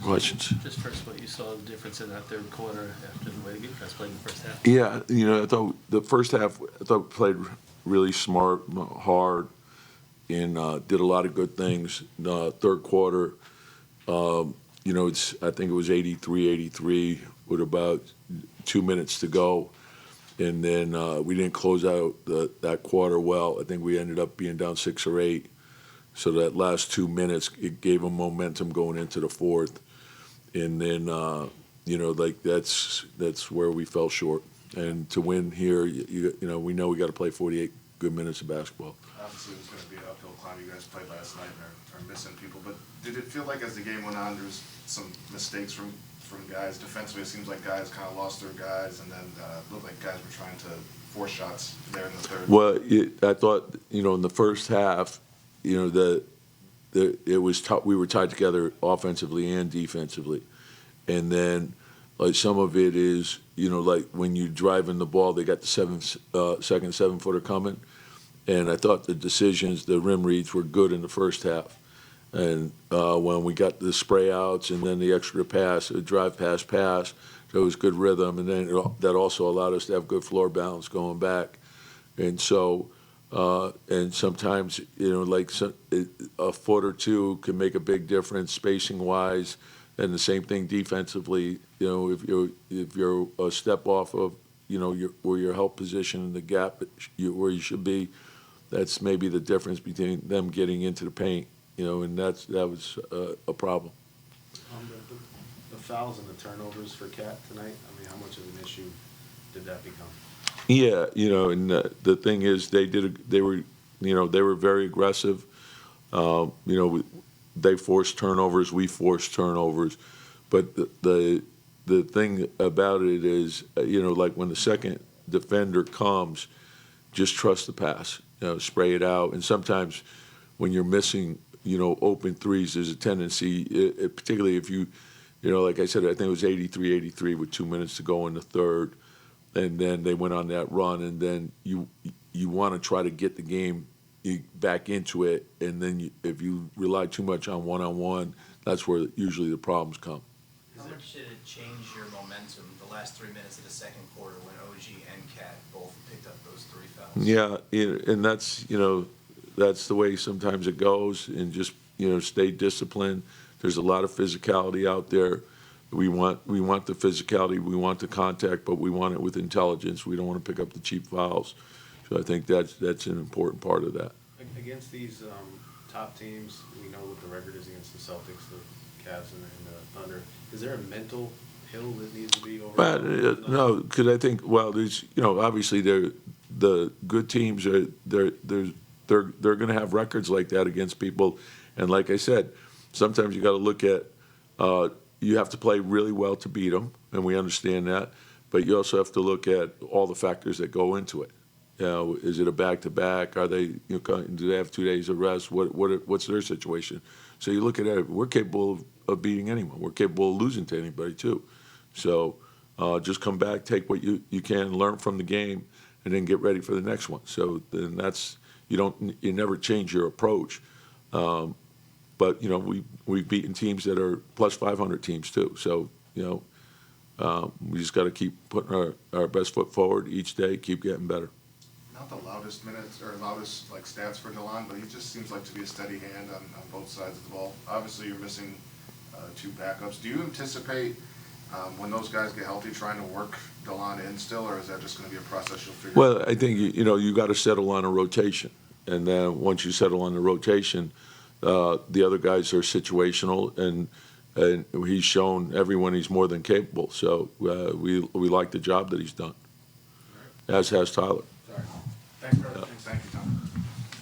questions? Just first, what you saw the difference in that third quarter after the way the defense played in the first half? Yeah, I thought the first half, I thought we played really smart, hard, and did a lot of good things. Third quarter, I think it was 83-83 with about 2 minutes to go. And then we didn't close out that quarter well. I think we ended up being down 6 or 8. So that last 2 minutes, it gave them momentum going into the fourth. And then, that's where we fell short. And to win here, we know we got to play 48 good minutes of basketball. Obviously, it was going to be an uphill climb. You guys played last night and are missing people. But did it feel like as the game went on, there was some mistakes from guys? Defensively, it seems like guys kind of lost their guys, and then looked like guys were trying to force shots there in the third. Well, I thought, in the first half, it was we were tied together offensively and defensively. And then, like, some of it is, like when you're driving the ball, they got the second 7-footer coming. And I thought the decisions, the rim reads were good in the first half. And when we got the spray outs and then the extra pass, the drive pass, there was good rhythm. And then that also allowed us to have good floor balance going back. And so, and sometimes, a foot or two can make a big difference spacing-wise. And the same thing defensively. If you're a step off of, where your help position in the gap where you should be, that's maybe the difference between them getting into the paint. And that was a problem. The fouls and the turnovers for Cat tonight. I mean, how much of an issue did that become? Yeah, and the thing is, they were very aggressive. They forced turnovers, we forced turnovers, but the thing about it is, like when the second defender comes, just trust the pass, spray it out, and sometimes when you're missing, open threes, there's a tendency, particularly if you, like I said, I think it was 83-83 with 2 minutes to go in the third. And then they went on that run, and then you want to try to get the game back into it, and then if you rely too much on one-on-one, that's where usually the problems come. How much did it change your momentum the last 3 minutes of the second quarter when OG and Cat both picked up those 3 fouls? Yeah, and that's the way sometimes it goes, and just stay disciplined. There's a lot of physicality out there. We want the physicality, we want the contact, but we want it with intelligence. We don't want to pick up the cheap fouls. So I think that's an important part of that. Against these top teams, we know what the record is against the Celtics, the Cavs, and the Thunder. Is there a mental hill that needs to be over? No, because I think, there's, obviously the good teams they're going to have records like that against people, and like I said, sometimes you got to look at. You have to play really well to beat them, and we understand that. But you also have to look at all the factors that go into it. Is it a back-to-back? Are they? Do they have 2 days of rest? What's their situation? So you look at it. We're capable of beating anyone. We're capable of losing to anybody too. So just come back, take what you can, learn from the game, and then get ready for the next one. So then that's you never change your approach. But we've beaten teams that are plus 500 teams too. So we just got to keep putting our best foot forward each day, keep getting better. Not the loudest minutes or loudest stats for DeLon, but he just seems like to be a steady hand on both sides of the ball. Obviously, you're missing 2 backups. Do you anticipate when those guys get healthy trying to work DeLon in still, or is that just going to be a process you'll figure out? Well, I think you got to settle on a rotation, and then once you settle on the rotation. The other guys are situational, and he's shown everyone he's more than capable. So we like the job that he's done, as has Tyler. Sorry. Thanks, brother. Thank you.